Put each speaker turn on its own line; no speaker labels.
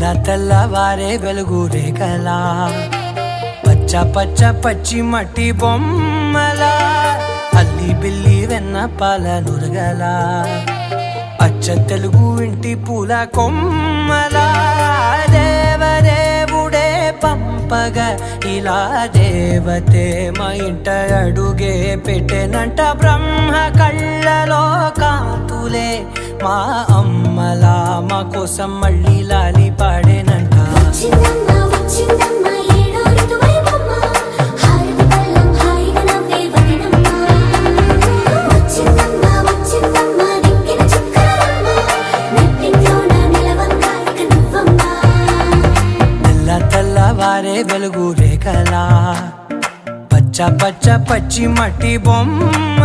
తెల్ల తెల్లవారే వెలుగు రేఖలా పచ్చ పచ్చ పచ్చి మట్టి బొమ్మలా అల్లి బిల్లి వెన్న పాల నురగలా అచ్చ తెలుగు ఇంటి పూల కొమ్మలా దేవదేవుడే పంపగా ఇలా దేవతే మా ఇంట అడుగే పెట్టెనంట బ్రహ్మ కళ్ళలో కాంతులే మా అమ్మలా మా కోసం మళ్ళీ లాలి పాడేనంట. తెల్లవారే వెలుగు రేఖలా పచ్చ పచ్చ పచ్చి మట్టి బొమ్మ